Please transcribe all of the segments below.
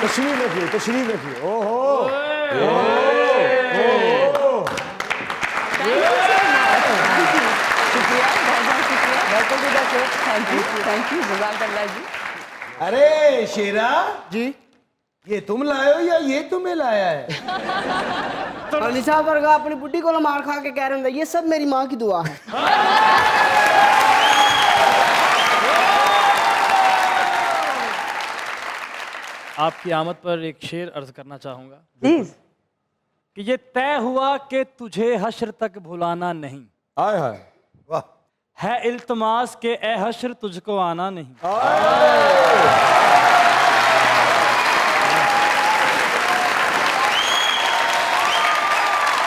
तशरीफ रखिए, तशरीफ रखिए। ओहो शुक्रिया, बहुत बहुत शुक्रिया। Welcome to the show. Thank you जज़ाकल्लाह जी। अरे शेरा, जी ये तुम लाए हो या ये तुम्हें लाया है? अली साहब वर्गा अपनी बुढ़ी को मार खा के कह रहे हैं ये सब मेरी माँ की दुआ है। आपकी आमद पर एक शेर अर्ज करना चाहूंगा प्लीज। कि ये तय हुआ कि तुझे हश्र तक भुलाना नहीं, हाय हाय, वाह, है इल्तमास के ए हश्र तुझको आना नहीं।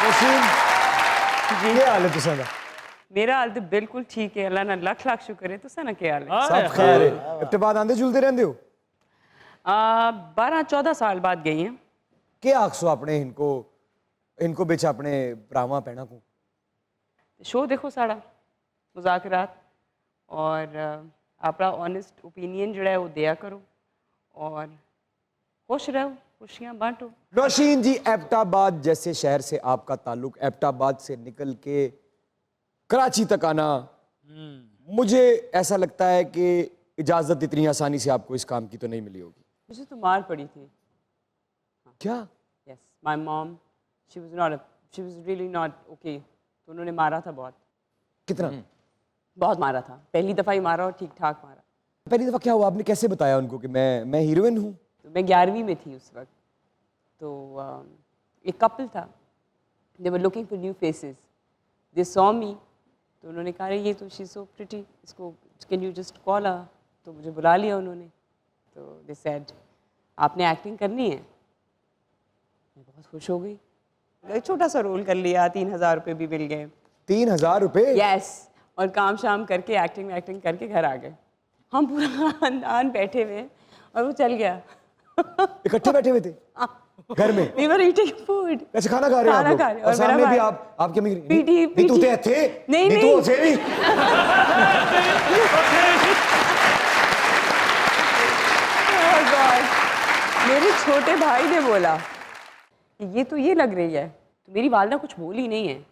नसीम ये हाल है तुसा दा? मेरा हाल तो बिल्कुल ठीक है, अल्लाह ना लख लख शुक्र है। तुसा ना क्या हाल है? सब खैर है। इब्तिबाद आंदे जुलते रहंदे हो? 12-14 साल बाद गई हैं। क्या आखसो अपने इनको इनको बिच अपने भरावां भैणां को? शो देखो साड़ा मुज़ाकरात और अपना ऑनेस्ट ओपिनियन जो है वो दिया करो और खुश रहो, खुशियाँ बांटो। नौशीन जी, एबटाबाद जैसे शहर से आपका ताल्लुक, एबटाबाद से निकल के कराची तक आना, मुझे ऐसा लगता है कि इजाज़त इतनी आसानी से आपको इस काम की तो नहीं मिली होगी। मुझे तो मार पड़ी थी। क्या? Yes, my mom she was really not okay. तो उन्होंने मारा था बहुत, कितना? बहुत मारा था। पहली दफ़ा ही मारा और ठीक ठाक मारा। पहली दफा क्या हुआ, आपने कैसे बताया उनको कि मैं हीरोइन हूँ? तो मैं 11वीं में थी उस वक्त। तो एक कपल था, they were looking for new faces, they saw me. तो उन्होंने कहा ये तो शी सो प्रिटी, इसको can you just call her. तो मुझे बुला लिया उन्होंने। तो दे सेड आपने एक्टिंग करनी है। मैं बहुत खुश हो गई, एक छोटा सा रोल कर लिया, 3000 रुपये भी मिल गए। 3000 रुपए? यस, और काम शाम करके एक्टिंग करके घर आ गए। हम पूरा खानदान बैठे हुए और वो चल गया। इकट्ठे बैठे हुए थे घर में? We were eating food। ऐसे खाना खा रहे हैं आप लोग? खाना खा रहे हैं। और सामने मेरा भी भाई- आपकी अम्मी पीटी नहीं तू ते थे नहीं तू नहीं उसे भी Oh God! मेरे छोटे भाई ने बोला कि ये तो ये लग रही है। तो मेरी वालदा कुछ बोली नहीं है,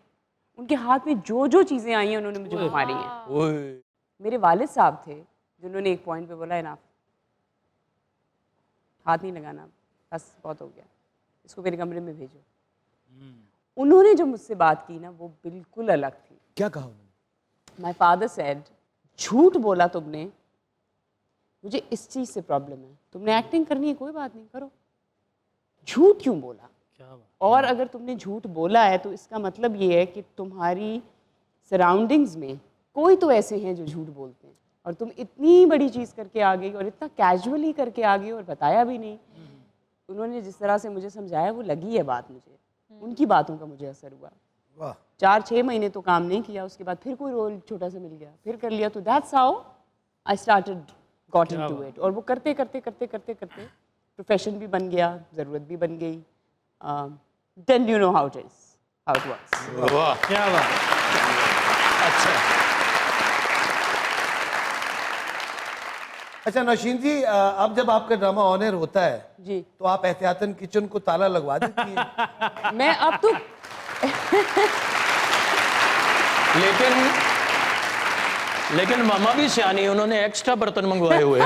उनके हाथ में जो जो चीज़ें आई हैं उन्होंने मुझे मारी हैं। मेरे वालिद साहब थे जिन्होंने एक पॉइंट पे बोला इनाफ, हाथ नहीं लगाना, बस बहुत हो गया, इसको मेरे कमरे में भेजो। उन्होंने जो मुझसे बात की ना वो बिल्कुल अलग थी। क्या कहा उन्होंने? माई फादर सेड झूठ बोला तुमने, मुझे इस चीज़ से प्रॉब्लम है, तुमने एक्टिंग करनी है कोई बात नहीं करो, झूठ क्यों बोला? क्या बात। और अगर तुमने झूठ बोला है तो इसका मतलब ये है कि तुम्हारी सराउंडिंग्स में कोई तो ऐसे हैं जो झूठ बोलते हैं, और तुम इतनी बड़ी चीज़ करके आ गई और इतना कैजुअली करके आ गई और बताया भी नहीं। उन्होंने जिस तरह से मुझे समझाया वो लगी है बात मुझे, उनकी बातों का मुझे असर हुआ। वाह, 4-6 महीने तो काम नहीं किया, उसके बाद फिर कोई रोल छोटा सा मिल गया, फिर कर लिया। तो that's how I started got into it. और वो करते करते करते करते करते प्रोफेशन भी बन गया, ज़रूरत भी बन गई। Then you know how it is, how it works. वाह, क्या बात। अच्छा। अच्छा नौशीन जी, अब जब आपका ड्रामा ऑन एयर होता है जी, तो आप एहतियातन किचन को ताला लगवा देती हैं? मैं अब तो लेकिन मामा भी सियानी, उन्होंने एक्स्ट्रा बर्तन मंगवाए हुए।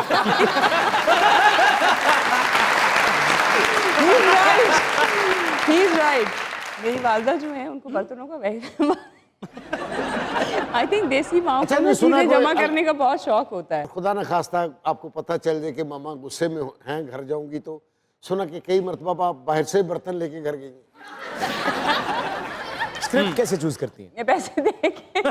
He is right. मेरी वालदा जो है उनको बर्तनों का वैसे आई थिंक देसी माँ अच्छा, को ना मैं सुना चीज़ें कोई- जमा करने का बहुत शौक होता है। खुदा न खास्ता आपको पता चल जाए कि मामा गुस्से में हैं, घर जाऊंगी, तो सुना कि कई मरतबा आप बाहर से बर्तन लेके घर गई। स्क्रिप्ट कैसे चूज करती हैं? ये पैसे दे के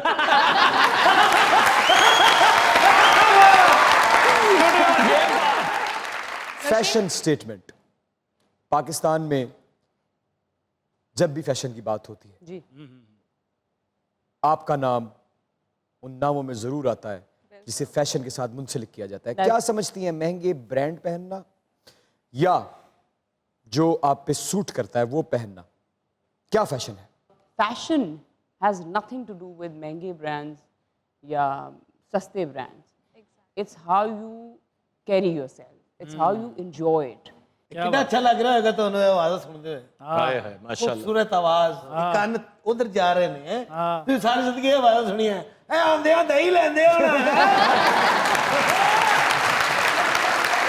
फैशन स्टेटमेंट। पाकिस्तान में जब भी फैशन की बात होती है जी, आपका नाम उन नामों में जरूर आता है जिसे फैशन के साथ मुंसलिक किया जाता है। क्या समझती हैं, महंगे ब्रांड पहनना या जो आप पे सूट करता है वो पहनना, क्या फैशन है? Fashion has nothing to do with महंगे ब्रांड्स या सस्ते brands. It's how you carry yourself, it's how you enjoy it. ਕਿੰਨਾ ਅੱਛਾ ਲੱਗ ਰਿਹਾ ਹੋਵੇਗਾ ਤੁਹਾਨੂੰ ਇਹ ਆਵਾਜ਼ ਸੁਣਦੇ ਹੋਏ हाय हाय माशाल्लाह ਖੂਬਸੂਰਤ ਆਵਾਜ਼ ਕੰਨ ਉਧਰ ਜਾ ਰਹੇ ਨੇ ਤੁਸੀਂ ਸਾਰੀ ਜ਼ਿੰਦਗੀ ਇਹ ਆਵਾਜ਼ ਸੁਣੀ ਹੈ ਇਹ ਆਉਂਦੇ ਆ ਦਹੀਂ ਲੈਂਦੇ ਹੋਣਾ